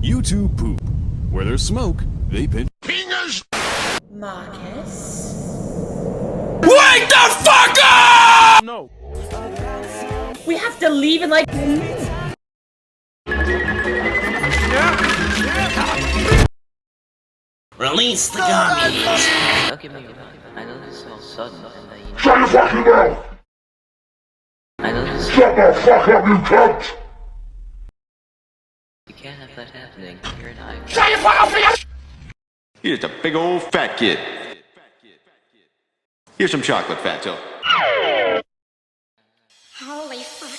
YouTube poop. Where there's smoke, they pinch. Fingers! Marcus? Wake the fuck up! No. We have to leave in like... Release the gummies! Don't give me your money. I know this is all sudden and Shut your fucking mouth! I know this is... Shut the fuck up, you cunt! You can't have that happening. You're an eye. Shut your fuck up! You're just a big old fat kid. Here's some chocolate, Fatso. Holy fuck.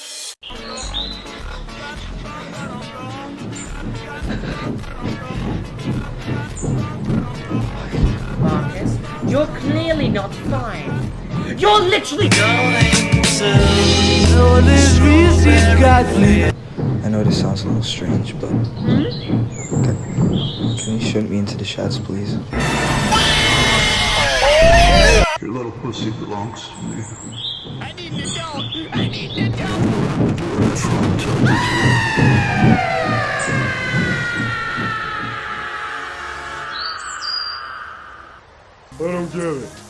Marcus, you're clearly not fine. You're literally... I know this sounds a little strange, but can you shoot me into the sheds, please? Your little pussy belongs to me. I need to go! I need to go! I don't get it.